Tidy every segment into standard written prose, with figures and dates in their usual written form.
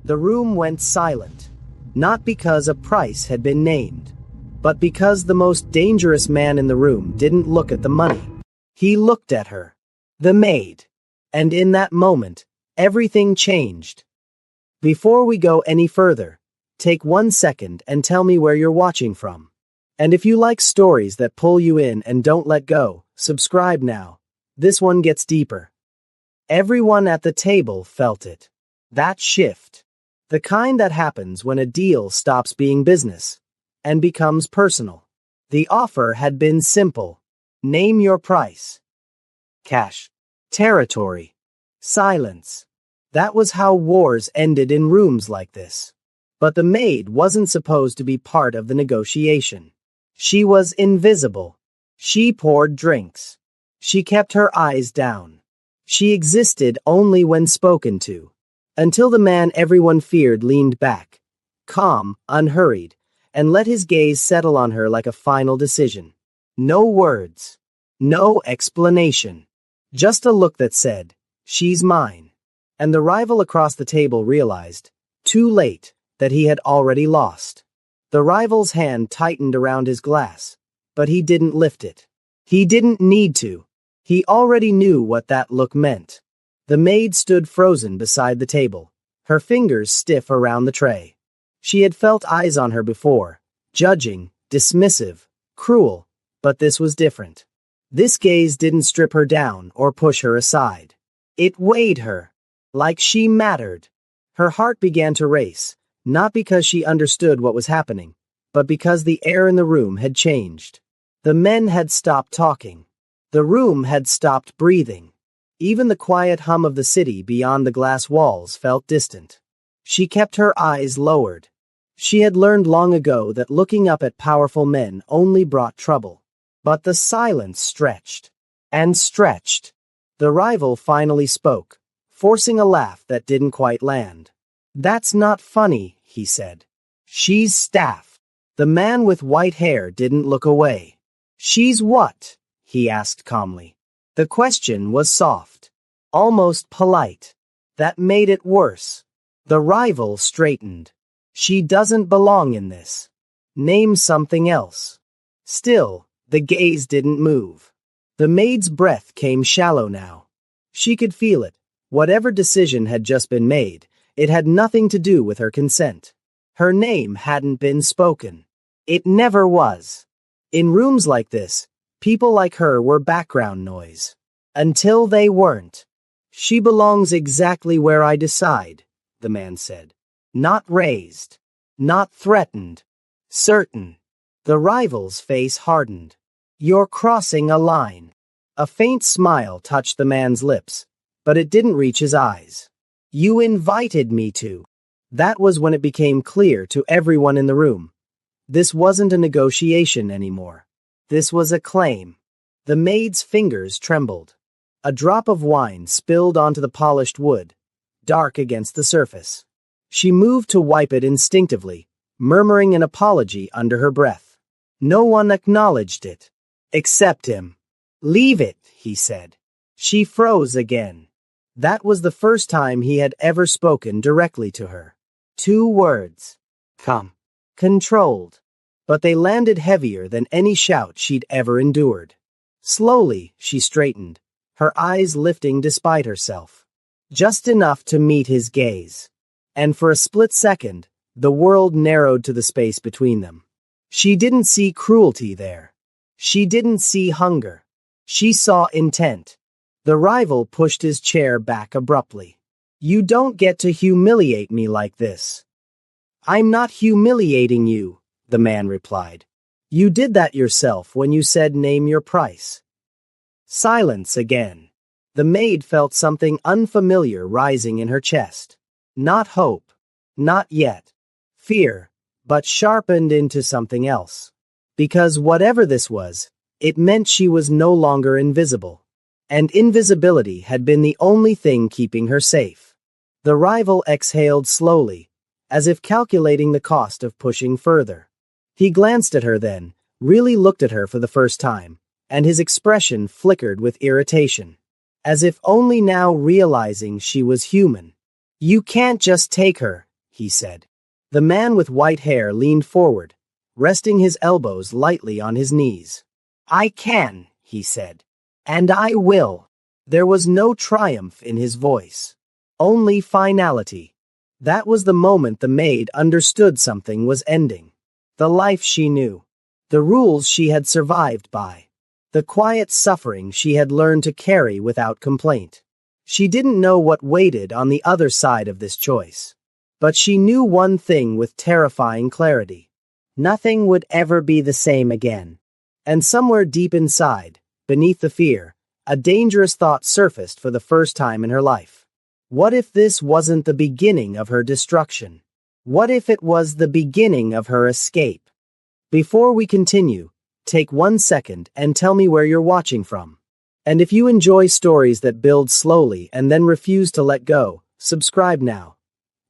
The room went silent, not because a price had been named, but because the most dangerous man in the room didn't look at the money. He looked at her, the maid, and in that moment, everything changed. Before we go any further, take 1 second and tell me where you're watching from. And if you like stories that pull you in and don't let go, subscribe now. This one gets deeper. Everyone at the table felt it. That shift. The kind that happens when a deal stops being business and becomes personal. The offer had been simple. Name your price. Cash. Territory. Silence. That was how wars ended in rooms like this. But the maid wasn't supposed to be part of the negotiation. She was invisible. She poured drinks. She kept her eyes down. She existed only when spoken to. Until the man everyone feared leaned back, calm, unhurried, and let his gaze settle on her like a final decision. No words. No explanation. Just a look that said, "She's mine." And the rival across the table realized, too late, that he had already lost. The rival's hand tightened around his glass, but he didn't lift it. He didn't need to. He already knew what that look meant. The maid stood frozen beside the table, her fingers stiff around the tray. She had felt eyes on her before, judging, dismissive, cruel, but this was different. This gaze didn't strip her down or push her aside. It weighed her, like she mattered. Her heart began to race, not because she understood what was happening, but because the air in the room had changed. The men had stopped talking. The room had stopped breathing. Even the quiet hum of the city beyond the glass walls felt distant. She kept her eyes lowered. She had learned long ago that looking up at powerful men only brought trouble. But the silence stretched and stretched. The rival finally spoke, forcing a laugh that didn't quite land. "That's not funny," he said. "She's staff." The man with white hair didn't look away. "She's what?" he asked calmly. The question was soft, almost polite. That made it worse. The rival straightened. "She doesn't belong in this. Name something else." Still, the gaze didn't move. The maid's breath came shallow now. She could feel it. Whatever decision had just been made, it had nothing to do with her consent. Her name hadn't been spoken. It never was. In rooms like this, people like her were background noise. Until they weren't. "She belongs exactly where I decide," the man said. "Not raised. Not threatened. Certain." The rival's face hardened. "You're crossing a line." A faint smile touched the man's lips, but it didn't reach his eyes. "You invited me to." That was when it became clear to everyone in the room. This wasn't a negotiation anymore. This was a claim. The maid's fingers trembled. A drop of wine spilled onto the polished wood, dark against the surface. She moved to wipe it instinctively, murmuring an apology under her breath. No one acknowledged it. Except him. "Leave it," he said. She froze again. That was the first time he had ever spoken directly to her. 2 words. Come. Controlled. But they landed heavier than any shout she'd ever endured. Slowly, she straightened, her eyes lifting despite herself. Just enough to meet his gaze. And for a split second, the world narrowed to the space between them. She didn't see cruelty there. She didn't see hunger. She saw intent. The rival pushed his chair back abruptly. "You don't get to humiliate me like this." "I'm not humiliating you," the man replied. "You did that yourself when you said name your price." Silence again. The maid felt something unfamiliar rising in her chest. Not hope. Not yet. Fear, but sharpened into something else. Because whatever this was, it meant she was no longer invisible. And invisibility had been the only thing keeping her safe. The rival exhaled slowly, as if calculating the cost of pushing further. He glanced at her then, really looked at her for the first time, and his expression flickered with irritation. As if only now realizing she was human. "You can't just take her," he said. The man with white hair leaned forward, resting his elbows lightly on his knees. I can, he said. And I will. There was no triumph in his voice. Only finality. That was the moment the maid understood something was ending. The life she knew. The rules she had survived by. The quiet suffering she had learned to carry without complaint. She didn't know what waited on the other side of this choice. But she knew one thing with terrifying clarity. Nothing would ever be the same again. And somewhere deep inside, beneath the fear, a dangerous thought surfaced for the first time in her life. What if this wasn't the beginning of her destruction? What if it was the beginning of her escape? Before we continue, take 1 second and tell me where you're watching from. And if you enjoy stories that build slowly and then refuse to let go, subscribe now.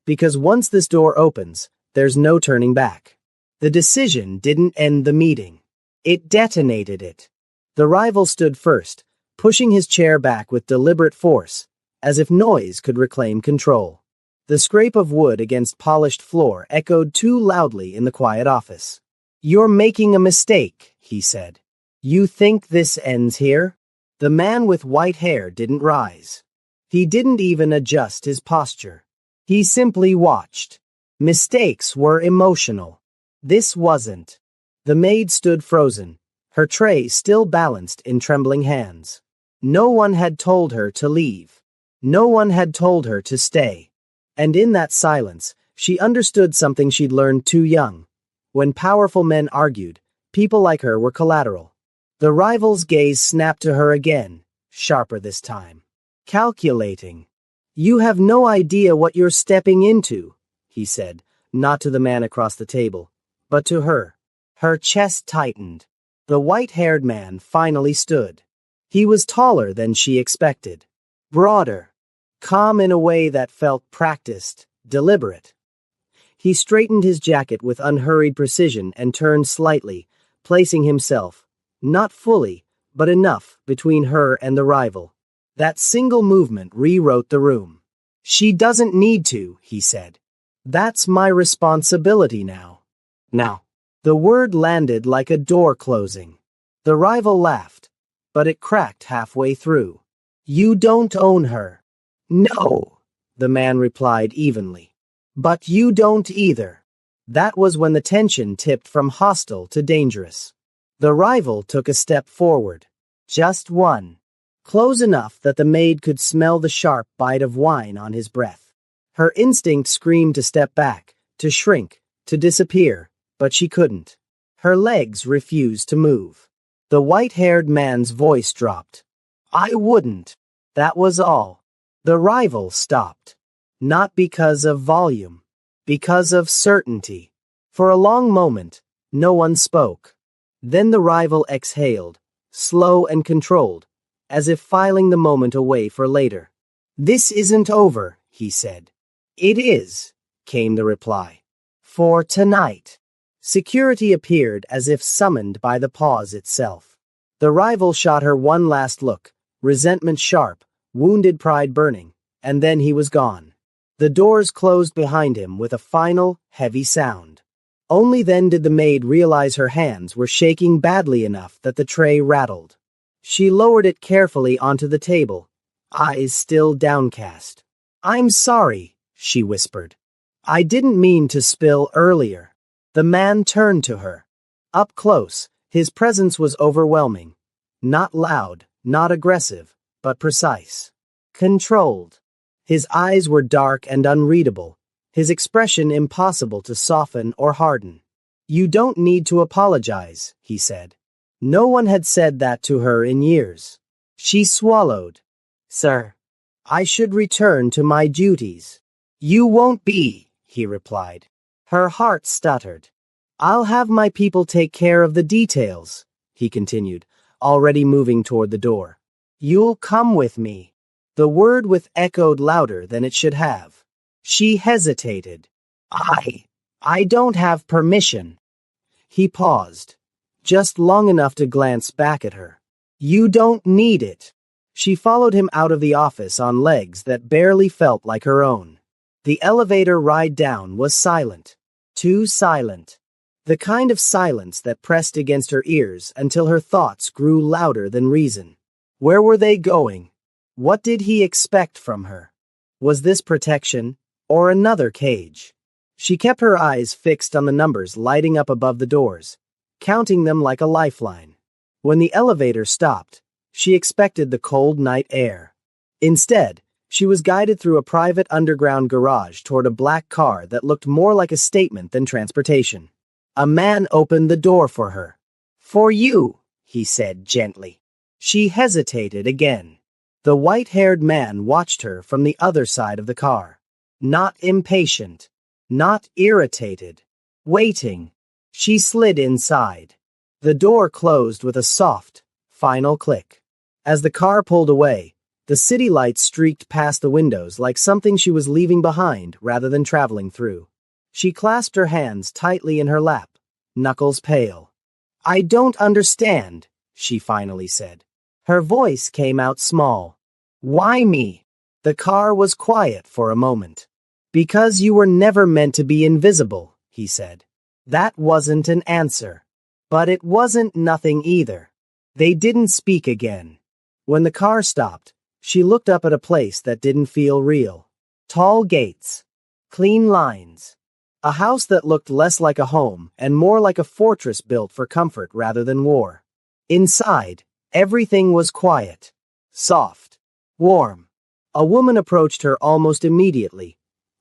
Because once this door opens, there's no turning back. The decision didn't end the meeting. It detonated it. The rival stood first, pushing his chair back with deliberate force, as if noise could reclaim control. The scrape of wood against polished floor echoed too loudly in the quiet office. You're making a mistake, he said. You think this ends here? The man with white hair didn't rise. He didn't even adjust his posture. He simply watched. Mistakes were emotional. This wasn't. The maid stood frozen, her tray still balanced in trembling hands. No one had told her to leave. No one had told her to stay. And in that silence, she understood something she'd learned too young. When powerful men argued, people like her were collateral. The rival's gaze snapped to her again, sharper this time. Calculating. You have no idea what you're stepping into, he said, not to the man across the table, but to her. Her chest tightened. The white-haired man finally stood. He was taller than she expected. Broader. Calm in a way that felt practiced, deliberate. He straightened his jacket with unhurried precision and turned slightly, placing himself, not fully, but enough, between her and the rival. That single movement rewrote the room. She doesn't need to, he said. That's my responsibility now. Now. The word landed like a door closing. The rival laughed, but it cracked halfway through. You don't own her. No, the man replied evenly. But you don't either. That was when the tension tipped from hostile to dangerous. The rival took a step forward. Just one. Close enough that the maid could smell the sharp bite of wine on his breath. Her instinct screamed to step back, to shrink, to disappear, but she couldn't. Her legs refused to move. The white-haired man's voice dropped. I wouldn't. That was all. The rival stopped. Not because of volume. Because of certainty. For a long moment, no one spoke. Then the rival exhaled, slow and controlled, as if filing the moment away for later. This isn't over, he said. It is, came the reply. For tonight. Security appeared as if summoned by the pause itself. The rival shot her one last look, resentment sharp, wounded pride burning, and then he was gone. The doors closed behind him with a final, heavy sound. Only then did the maid realize her hands were shaking badly enough that the tray rattled. She lowered it carefully onto the table, eyes still downcast. I'm sorry, she whispered. I didn't mean to spill earlier. The man turned to her. Up close, his presence was overwhelming. Not loud, not aggressive, but precise. Controlled. His eyes were dark and unreadable, his expression impossible to soften or harden. You don't need to apologize, he said. No one had said that to her in years. She swallowed. Sir, I should return to my duties. You won't be, he replied. Her heart stuttered. I'll have my people take care of the details, he continued, already moving toward the door. You'll come with me. The word with echoed louder than it should have. She hesitated. I don't have permission. He paused, just long enough to glance back at her. You don't need it. She followed him out of the office on legs that barely felt like her own. The elevator ride down was silent. Too silent. The kind of silence that pressed against her ears until her thoughts grew louder than reason. Where were they going? What did he expect from her? Was this protection, or another cage? She kept her eyes fixed on the numbers lighting up above the doors, counting them like a lifeline. When the elevator stopped, she expected the cold night air. Instead, she was guided through a private underground garage toward a black car that looked more like a statement than transportation. A man opened the door for her. "For you," he said gently. She hesitated again. The white-haired man watched her from the other side of the car. Not impatient. Not irritated. Waiting. She slid inside. The door closed with a soft, final click. As the car pulled away, the city lights streaked past the windows like something she was leaving behind rather than traveling through. She clasped her hands tightly in her lap, knuckles pale. "I don't understand," she finally said. Her voice came out small. "Why me?" The car was quiet for a moment. "Because you were never meant to be invisible," he said. That wasn't an answer. But it wasn't nothing either. They didn't speak again. When the car stopped, she looked up at a place that didn't feel real. Tall gates. Clean lines. A house that looked less like a home and more like a fortress built for comfort rather than war. Inside, everything was quiet. Soft. Warm. A woman approached her almost immediately.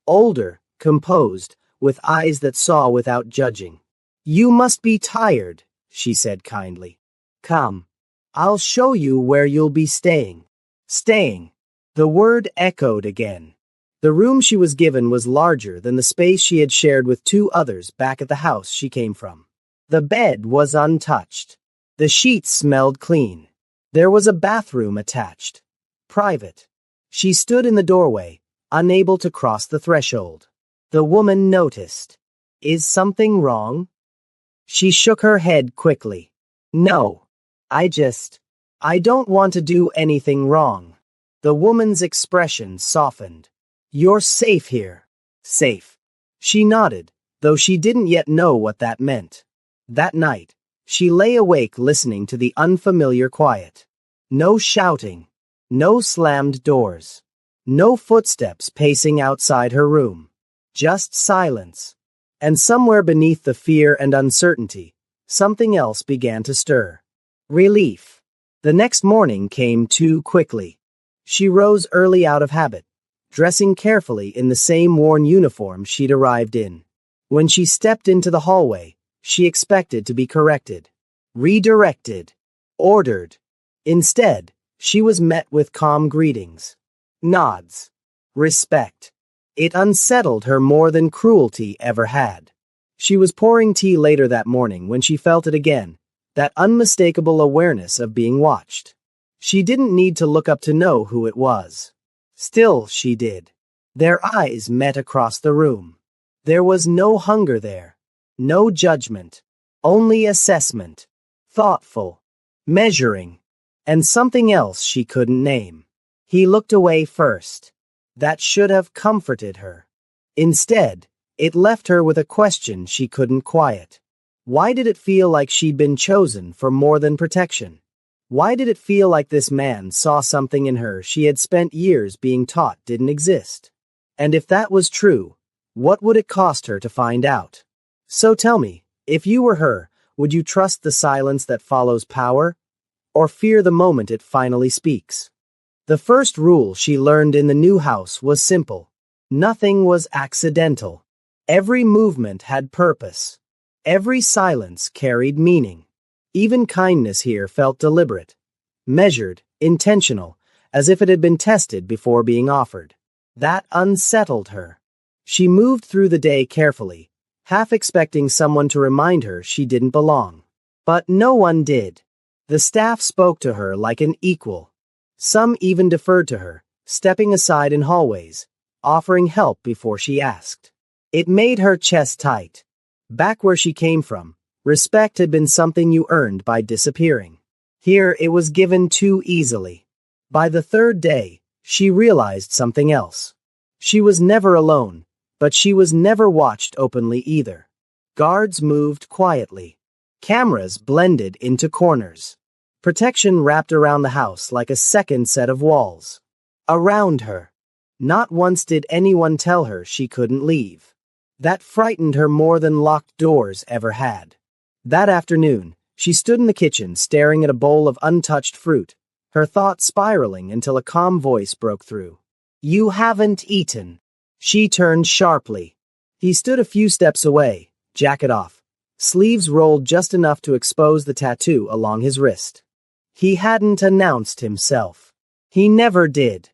Older, composed, with eyes that saw without judging. "You must be tired," she said kindly. "Come. I'll show you where you'll be staying." Staying. The word echoed again. The room she was given was larger than the space she had shared with two others back at the house she came from. The bed was untouched. The sheets smelled clean. There was a bathroom attached. Private. She stood in the doorway, unable to cross the threshold. The woman noticed. "Is something wrong?" She shook her head quickly. "No. I don't want to do anything wrong." The woman's expression softened. "You're safe here." Safe. She nodded, though she didn't yet know what that meant. That night, she lay awake listening to the unfamiliar quiet. No shouting. No slammed doors. No footsteps pacing outside her room. Just silence. And somewhere beneath the fear and uncertainty, something else began to stir. Relief. The next morning came too quickly. She rose early out of habit, dressing carefully in the same worn uniform she'd arrived in. When she stepped into the hallway, she expected to be corrected, redirected, ordered. Instead, she was met with calm greetings, nods, respect. It unsettled her more than cruelty ever had. She was pouring tea later that morning when she felt it again, that unmistakable awareness of being watched. She didn't need to look up to know who it was. Still, she did. Their eyes met across the room. There was no hunger there. No judgment. Only assessment. Thoughtful. Measuring. And something else she couldn't name. He looked away first. That should have comforted her. Instead, it left her with a question she couldn't quiet. Why did it feel like she'd been chosen for more than protection? Why did it feel like this man saw something in her she had spent years being taught didn't exist? And if that was true, what would it cost her to find out? So tell me, if you were her, would you trust the silence that follows power, or fear the moment it finally speaks? The first rule she learned in the new house was simple. Nothing was accidental. Every movement had purpose. Every silence carried meaning. Even kindness here felt deliberate, measured, intentional, as if it had been tested before being offered. That unsettled her. She moved through the day carefully, half expecting someone to remind her she didn't belong. But no one did. The staff spoke to her like an equal. Some even deferred to her, stepping aside in hallways, offering help before she asked. It made her chest tight. Back where she came from, respect had been something you earned by disappearing. Here it was given too easily. By the third day, she realized something else. She was never alone, but she was never watched openly either. Guards moved quietly. Cameras blended into corners. Protection wrapped around the house like a second set of walls. Around her. Not once did anyone tell her she couldn't leave. That frightened her more than locked doors ever had. That afternoon, she stood in the kitchen staring at a bowl of untouched fruit, her thoughts spiraling until a calm voice broke through. "You haven't eaten." She turned sharply. He stood a few steps away, jacket off, sleeves rolled just enough to expose the tattoo along his wrist. He hadn't announced himself. He never did.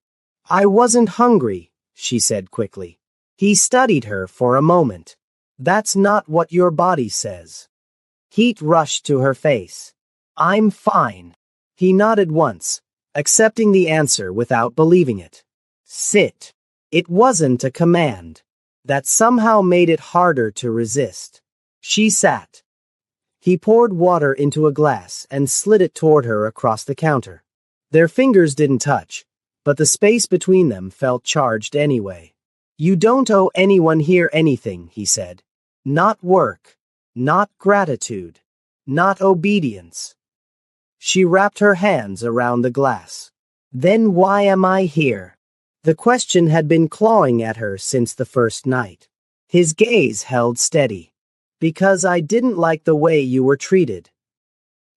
"I wasn't hungry," she said quickly. He studied her for a moment. "That's not what your body says." Heat rushed to her face. "I'm fine." He nodded once, accepting the answer without believing it. "Sit." It wasn't a command. That somehow made it harder to resist. She sat. He poured water into a glass and slid it toward her across the counter. Their fingers didn't touch, but the space between them felt charged anyway. "You don't owe anyone here anything," he said. "Not work. Not gratitude. Not obedience." She wrapped her hands around the glass. "Then why am I here?" The question had been clawing at her since the first night. His gaze held steady. "Because I didn't like the way you were treated."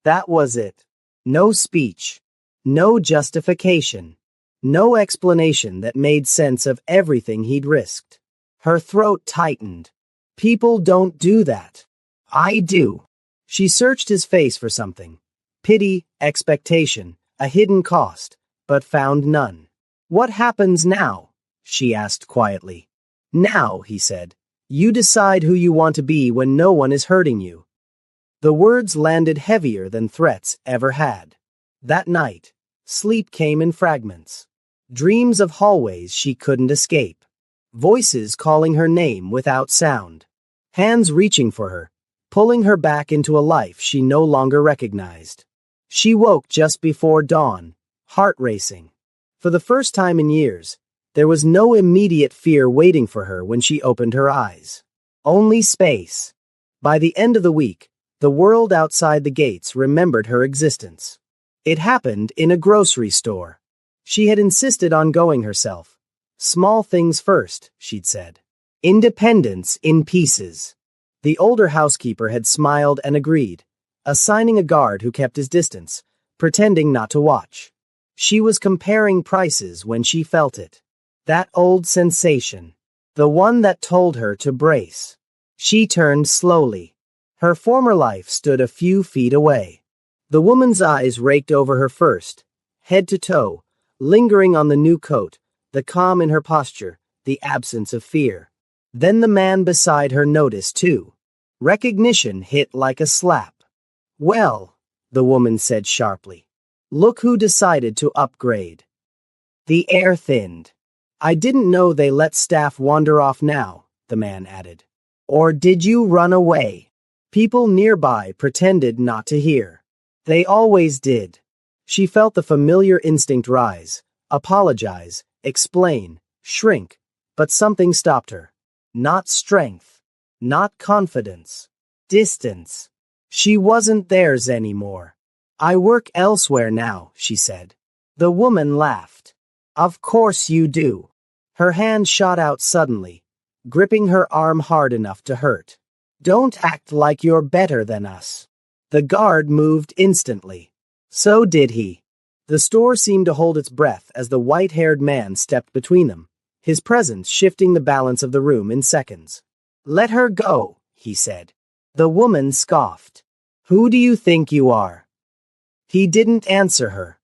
That was it. No speech. No justification. No explanation that made sense of everything he'd risked. Her throat tightened. "People don't do that." "I do." She searched his face for something. Pity, expectation, a hidden cost, but found none. "What happens now?" she asked quietly. "Now," he said, "you decide who you want to be when no one is hurting you." The words landed heavier than threats ever had. That night, sleep came in fragments. Dreams of hallways she couldn't escape. Voices calling her name without sound. Hands reaching for her, pulling her back into a life she no longer recognized. She woke just before dawn, heart racing. For the first time in years, there was no immediate fear waiting for her when she opened her eyes. Only space. By the end of the week, the world outside the gates remembered her existence. It happened in a grocery store. She had insisted on going herself. "Small things first," she'd said. "Independence in pieces." The older housekeeper had smiled and agreed, assigning a guard who kept his distance, pretending not to watch. She was comparing prices when she felt it. That old sensation. The one that told her to brace. She turned slowly. Her former life stood a few feet away. The woman's eyes raked over her first, head to toe, lingering on the new coat, the calm in her posture, the absence of fear. Then the man beside her noticed too. Recognition hit like a slap. "Well," the woman said sharply. "Look who decided to upgrade." The air thinned. "I didn't know they let staff wander off now," the man added. "Or did you run away?" People nearby pretended not to hear. They always did. She felt the familiar instinct rise, apologize, explain, shrink, but something stopped her. Not strength. Not confidence. Distance. She wasn't theirs anymore. "I work elsewhere now," she said. The woman laughed. "Of course you do." Her hand shot out suddenly, gripping her arm hard enough to hurt. "Don't act like you're better than us." The guard moved instantly. So did he. The store seemed to hold its breath as the white-haired man stepped between them, his presence shifting the balance of the room in seconds. "Let her go," he said. The woman scoffed. "Who do you think you are?" He didn't answer her.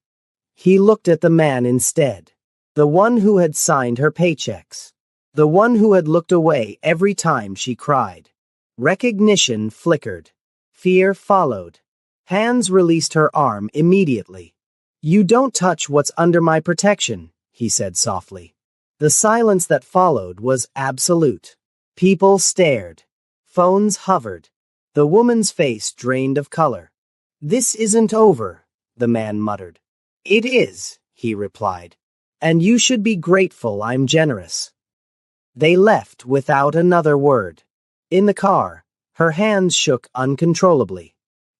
He looked at the man instead. The one who had signed her paychecks. The one who had looked away every time she cried. Recognition flickered. Fear followed. Hands released her arm immediately. "You don't touch what's under my protection," he said softly. The silence that followed was absolute. People stared. Phones hovered. The woman's face drained of color. "This isn't over," the man muttered. "It is," he replied. "And you should be grateful I'm generous." They left without another word. In the car, her hands shook uncontrollably.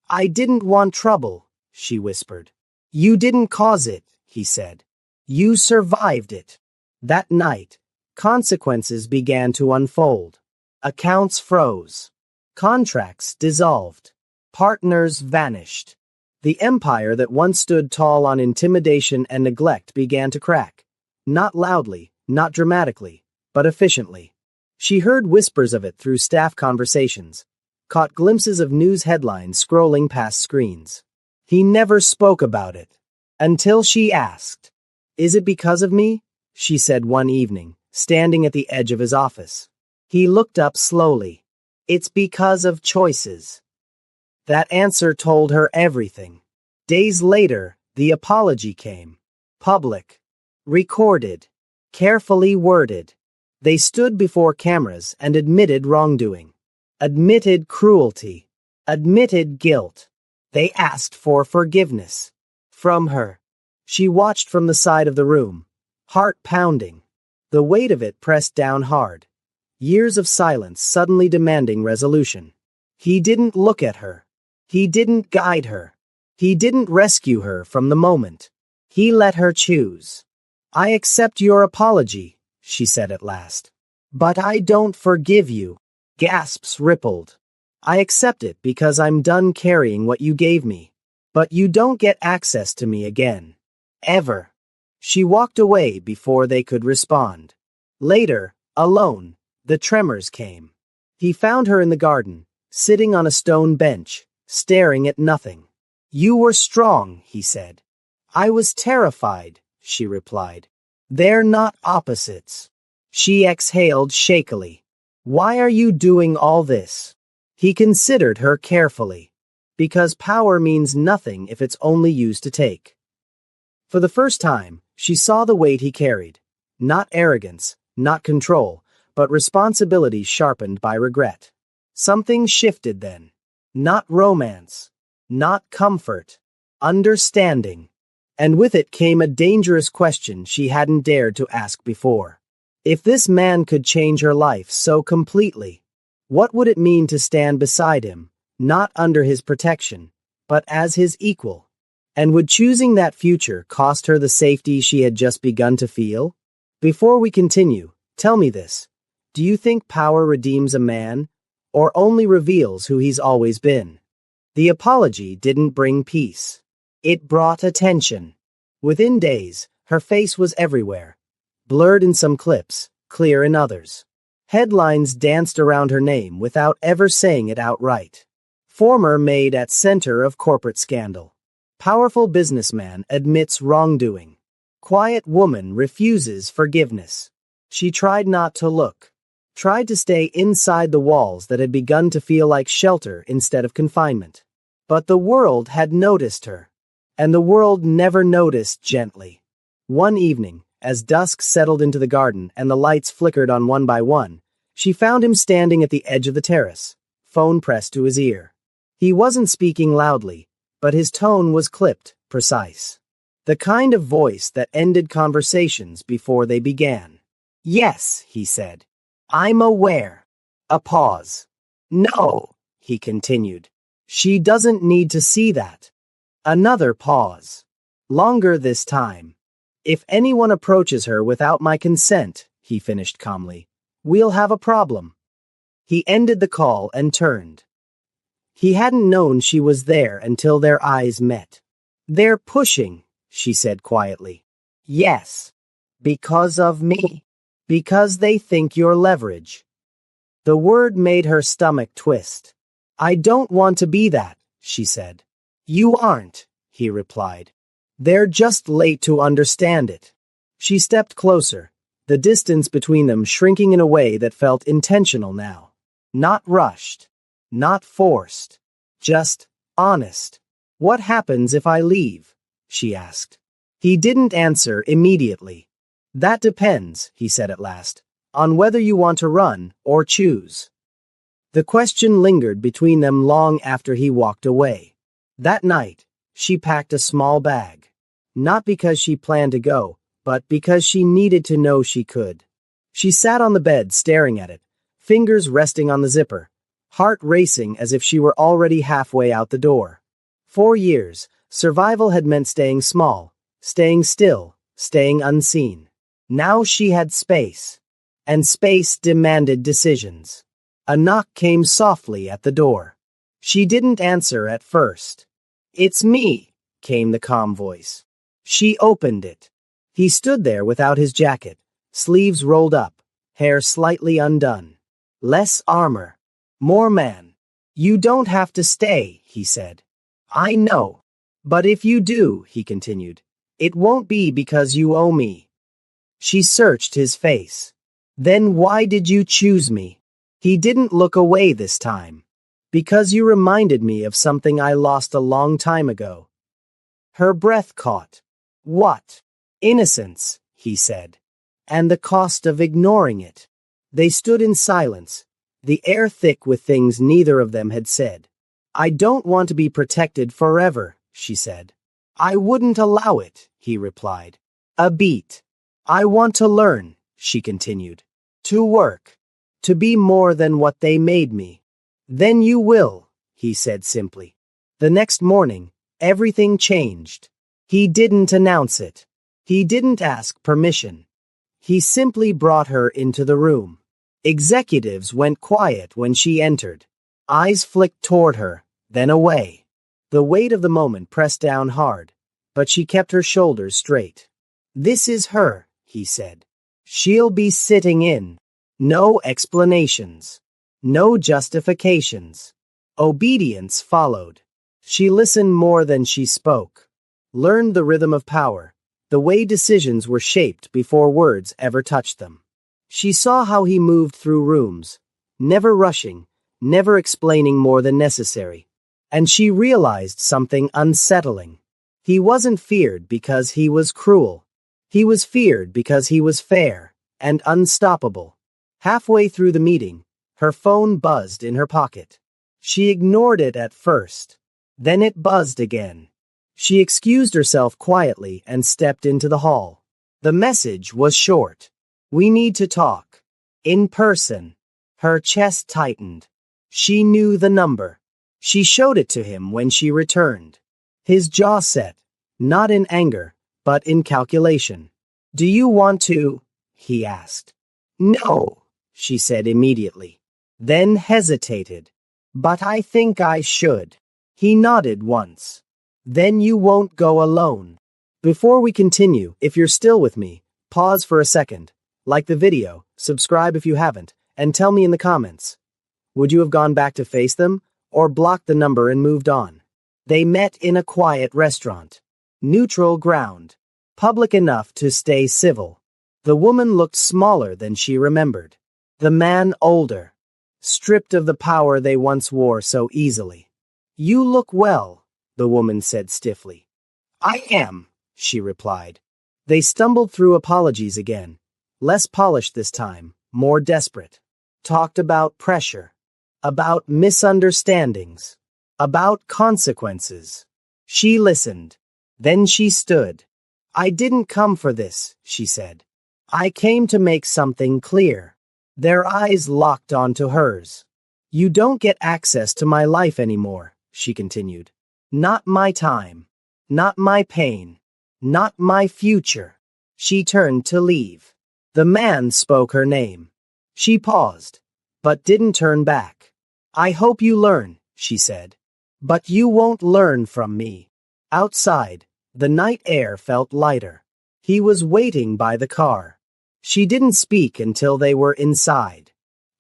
"I didn't want trouble," she whispered. "You didn't cause it," he said. "You survived it." That night, consequences began to unfold. Accounts froze. Contracts dissolved. Partners vanished. The empire that once stood tall on intimidation and neglect began to crack. Not loudly, not dramatically, but efficiently. She heard whispers of it through staff conversations, caught glimpses of news headlines scrolling past screens. He never spoke about it. Until she asked. "Is it because of me?" she said one evening, standing at the edge of his office. He looked up slowly. "It's because of choices." That answer told her everything. Days later, the apology came. Public. Recorded. Carefully worded. They stood before cameras and admitted wrongdoing. Admitted cruelty. Admitted guilt. They asked for forgiveness. From her. She watched from the side of the room, heart pounding. The weight of it pressed down hard. Years of silence suddenly demanding resolution. He didn't look at her. He didn't guide her. He didn't rescue her from the moment. He let her choose. "I accept your apology," she said at last. "But I don't forgive you." Gasps rippled. "I accept it because I'm done carrying what you gave me. But you don't get access to me again. Ever." She walked away before they could respond. Later, alone, the tremors came. He found her in the garden, sitting on a stone bench, staring at nothing. "You were strong," he said. "I was terrified," she replied. "They're not opposites." She exhaled shakily. "Why are you doing all this?" He considered her carefully. Because power means nothing if it's only used to take. For the first time, she saw the weight he carried. Not arrogance, not control, but responsibility sharpened by regret. Something shifted then. Not romance. Not comfort. Understanding. And with it came a dangerous question she hadn't dared to ask before. If this man could change her life so completely, what would it mean to stand beside him, not under his protection, but as his equal? And would choosing that future cost her the safety she had just begun to feel? Before we continue, tell me this. Do you think power redeems a man, or only reveals who he's always been? The apology didn't bring peace. It brought attention. Within days, her face was everywhere. Blurred in some clips, clear in others. Headlines danced around her name without ever saying it outright. Former maid at center of corporate scandal. Powerful businessman admits wrongdoing. Quiet woman refuses forgiveness. She tried not to look. Tried to stay inside the walls that had begun to feel like shelter instead of confinement. But the world had noticed her. And the world never noticed gently. One evening, as dusk settled into the garden and the lights flickered on one by one, she found him standing at the edge of the terrace, phone pressed to his ear. He wasn't speaking loudly, but his tone was clipped, precise. The kind of voice that ended conversations before they began. "Yes," he said. "I'm aware." A pause. "No," he continued. "She doesn't need to see that." Another pause. Longer this time. "If anyone approaches her without my consent," he finished calmly, "we'll have a problem." He ended the call and turned. He hadn't known she was there until their eyes met. "They're pushing," she said quietly. "Yes. Because of me. Because they think you're leverage." The word made her stomach twist. "I don't want to be that," she said. "You aren't," he replied. "They're just late to understand it." She stepped closer, the distance between them shrinking in a way that felt intentional now. Not rushed. Not forced. Just honest. "What happens if I leave?" she asked. He didn't answer immediately. "That depends," he said at last, "on whether you want to run or choose." The question lingered between them long after he walked away. That night, she packed a small bag. Not because she planned to go, but because she needed to know she could. She sat on the bed staring at it, fingers resting on the zipper, heart racing as if she were already halfway out the door. 4 years, survival had meant staying small, staying still, staying unseen. Now she had space. And space demanded decisions. A knock came softly at the door. She didn't answer at first. "It's me," came the calm voice. She opened it. He stood there without his jacket, sleeves rolled up, hair slightly undone. Less armor. More man. "You don't have to stay," he said. "I know. But if you do," he continued, "it won't be because you owe me." She searched his face. "Then why did you choose me?" He didn't look away this time. "Because you reminded me of something I lost a long time ago." Her breath caught. "What?" "Innocence," he said. "And the cost of ignoring it." They stood in silence, the air thick with things neither of them had said. "I don't want to be protected forever," she said. "I wouldn't allow it," he replied. A beat. "I want to learn," she continued. "To work. To be more than what they made me." "Then you will," he said simply. The next morning, everything changed. He didn't announce it. He didn't ask permission. He simply brought her into the room. Executives went quiet when she entered. Eyes flicked toward her, then away. The weight of the moment pressed down hard, but she kept her shoulders straight. "This is her," he said. "She'll be sitting in. No explanations. No justifications." Obedience followed. She listened more than she spoke. Learned the rhythm of power, the way decisions were shaped before words ever touched them. She saw how he moved through rooms, never rushing, never explaining more than necessary. And she realized something unsettling. He wasn't feared because he was cruel. He was feared because he was fair and unstoppable. Halfway through the meeting, her phone buzzed in her pocket. She ignored it at first. Then it buzzed again. She excused herself quietly and stepped into the hall. The message was short. "We need to talk. In person." Her chest tightened. She knew the number. She showed it to him when she returned. His jaw set, not in anger, but in calculation. "Do you want to?" he asked. "No," she said immediately. Then hesitated. "But I think I should." He nodded once. "Then you won't go alone." Before we continue, if you're still with me, pause for a second. Like the video, subscribe if you haven't, and tell me in the comments. Would you have gone back to face them, or blocked the number and moved on? They met in a quiet restaurant. Neutral ground. Public enough to stay civil. The woman looked smaller than she remembered. The man older. Stripped of the power they once wore so easily. "You look well," the woman said stiffly. "I am," she replied. They stumbled through apologies again. Less polished this time, more desperate. Talked about pressure. About misunderstandings. About consequences. She listened. Then she stood. "I didn't come for this," she said. "I came to make something clear." Their eyes locked onto hers. "You don't get access to my life anymore," she continued. "Not my time. Not my pain. Not my future." She turned to leave. The man spoke her name. She paused, but didn't turn back. "I hope you learn," she said. "But you won't learn from me." Outside, the night air felt lighter. He was waiting by the car. She didn't speak until they were inside.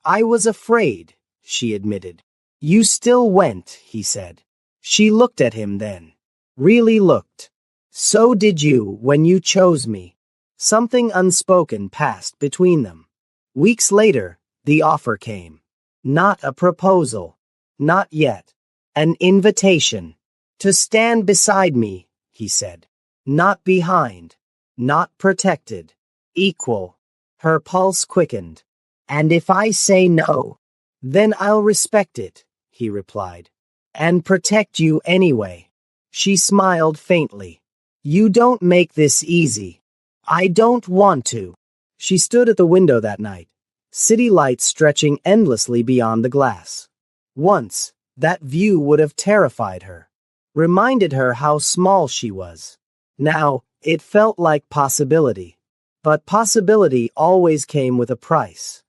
"I was afraid," she admitted. "You still went," he said. She looked at him then. Really looked. "So did you when you chose me." Something unspoken passed between them. Weeks later, the offer came. Not a proposal. Not yet. An invitation. "To stand beside me," he said. "Not behind. Not protected. Equal." Her pulse quickened. "And if I say no?" "Then I'll respect it," he replied. "And protect you anyway." She smiled faintly. "You don't make this easy." "I don't want to." She stood at the window that night, city lights stretching endlessly beyond the glass. Once, that view would have terrified her, reminded her how small she was. Now, it felt like possibility. But possibility always came with a price.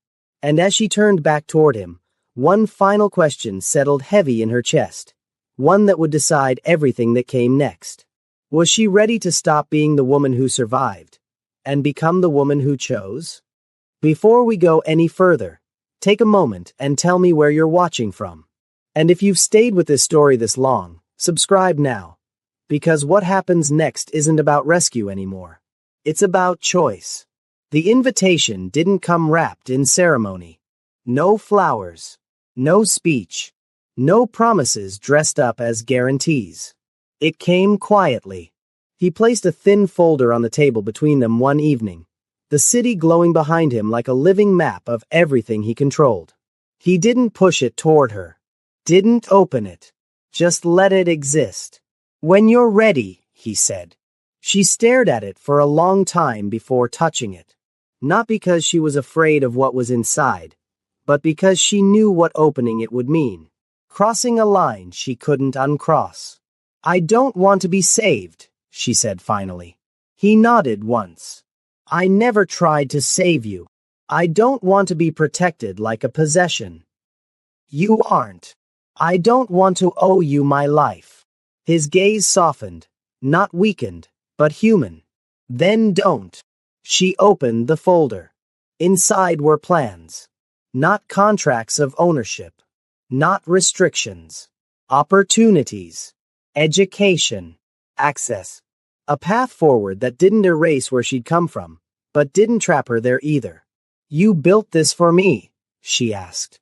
And as she turned back toward him, one final question settled heavy in her chest, one that would decide everything that came next. Was she ready to stop being the woman who survived and become the woman who chose? Before we go any further, take a moment and tell me where you're watching from. And if you've stayed with this story this long, subscribe now. Because what happens next isn't about rescue anymore. It's about choice. The invitation didn't come wrapped in ceremony. No flowers. No speech. No promises dressed up as guarantees. It came quietly. He placed a thin folder on the table between them one evening, the city glowing behind him like a living map of everything he controlled. He didn't push it toward her. Didn't open it. Just let it exist. When you're ready, he said. She stared at it for a long time before touching it. Not because she was afraid of what was inside, but because she knew what opening it would mean. Crossing a line she couldn't uncross. I don't want to be saved, she said finally. He nodded once. I never tried to save you. I don't want to be protected like a possession. You aren't. I don't want to owe you my life. His gaze softened, not weakened, but human. Then don't. She opened the folder. Inside were plans. Not contracts of ownership. Not restrictions. Opportunities. Education. Access. A path forward that didn't erase where she'd come from, but didn't trap her there either. You built this for me, she asked.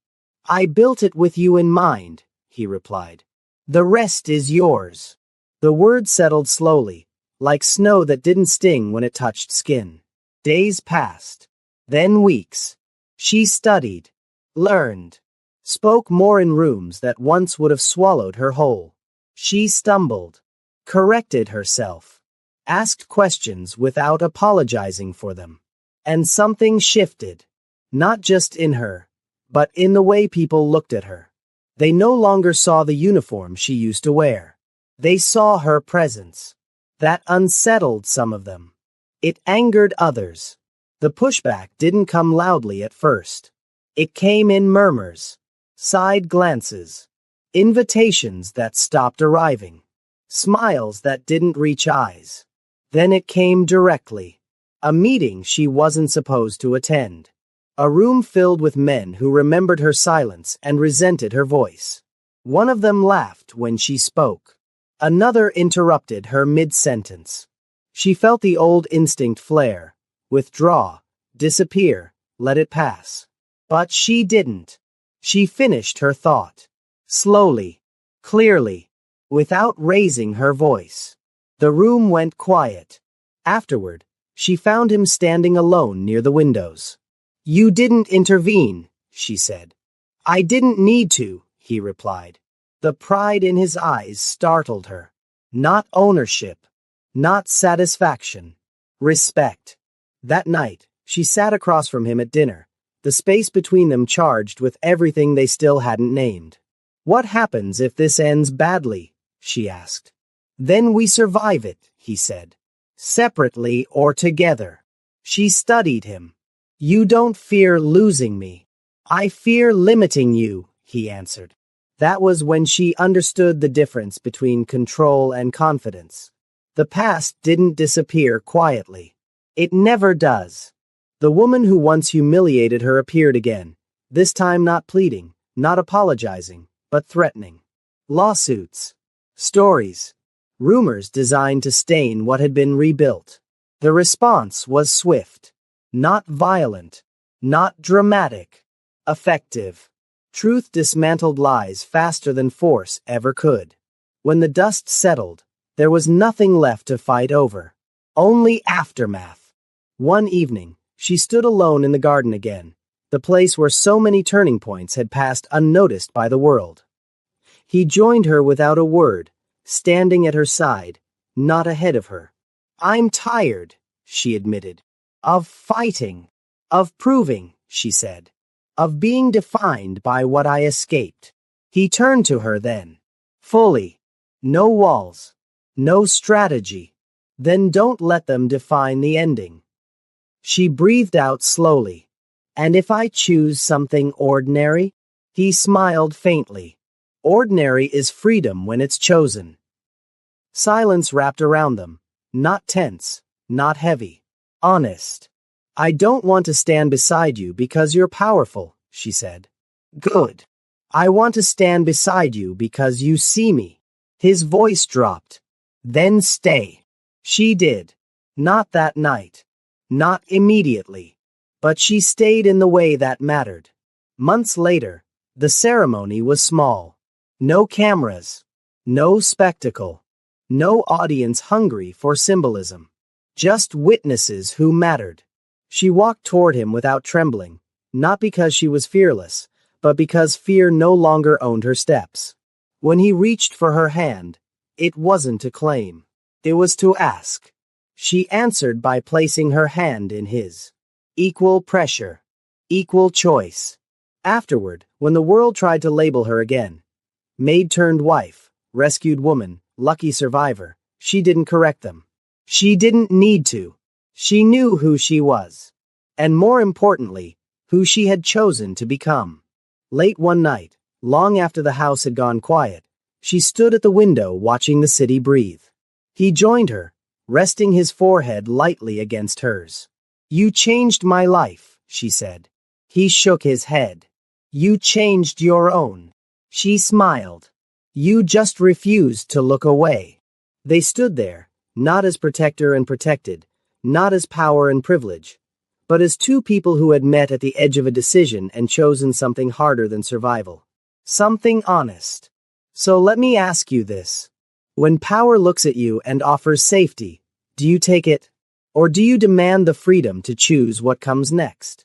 I built it with you in mind, he replied. The rest is yours. The words settled slowly, like snow that didn't sting when it touched skin. Days passed. Then weeks. She studied, learned, spoke more in rooms that once would have swallowed her whole. She stumbled, corrected herself, asked questions without apologizing for them. And something shifted, not just in her, but in the way people looked at her. They no longer saw the uniform she used to wear. They saw her presence. That unsettled some of them. It angered others. The pushback didn't come loudly at first. It came in murmurs, side glances, invitations that stopped arriving, smiles that didn't reach eyes. Then it came directly. A meeting she wasn't supposed to attend. A room filled with men who remembered her silence and resented her voice. One of them laughed when she spoke. Another interrupted her mid-sentence. She felt the old instinct flare, withdraw, disappear, let it pass. But she didn't. She finished her thought. Slowly, clearly, without raising her voice. The room went quiet. Afterward, she found him standing alone near the windows. You didn't intervene, she said. I didn't need to, he replied. The pride in his eyes startled her. Not ownership. Not satisfaction. Respect. That night, she sat across from him at dinner, the space between them charged with everything they still hadn't named. What happens if this ends badly? She asked. Then we survive it, he said. Separately or together. She studied him. You don't fear losing me. I fear limiting you, he answered. That was when she understood the difference between control and confidence. The past didn't disappear quietly. It never does. The woman who once humiliated her appeared again, this time not pleading, not apologizing, but threatening. Lawsuits. Stories. Rumors designed to stain what had been rebuilt. The response was swift. Not violent. Not dramatic. Effective. Truth dismantled lies faster than force ever could. When the dust settled, there was nothing left to fight over. Only aftermath. One evening, she stood alone in the garden again, the place where so many turning points had passed unnoticed by the world. He joined her without a word, standing at her side, not ahead of her. I'm tired, she admitted, of fighting. Of proving, she said. Of being defined by what I escaped. He turned to her then. Fully. No walls. No strategy. Then don't let them define the ending. She breathed out slowly. And if I choose something ordinary? He smiled faintly. Ordinary is freedom when it's chosen. Silence wrapped around them. Not tense. Not heavy. Honest. I don't want to stand beside you because you're powerful, she said. Good. I want to stand beside you because you see me. His voice dropped. Then stay. She did. Not that night. Not immediately. But she stayed in the way that mattered. Months later, the ceremony was small. No cameras. No spectacle. No audience hungry for symbolism. Just witnesses who mattered. She walked toward him without trembling, not because she was fearless, but because fear no longer owned her steps. When he reached for her hand, it wasn't to claim. It was to ask. She answered by placing her hand in his. Equal pressure. Equal choice. Afterward, when the world tried to label her again, maid turned wife, rescued woman, lucky survivor, she didn't correct them. She didn't need to. She knew who she was. And more importantly, who she had chosen to become. Late one night, long after the house had gone quiet, she stood at the window watching the city breathe. He joined her, resting his forehead lightly against hers. You changed my life, she said. He shook his head. You changed your own. She smiled. You just refused to look away. They stood there, not as protector and protected, not as power and privilege, but as two people who had met at the edge of a decision and chosen something harder than survival. Something honest. So let me ask you this. When power looks at you and offers safety, do you take it? Or do you demand the freedom to choose what comes next?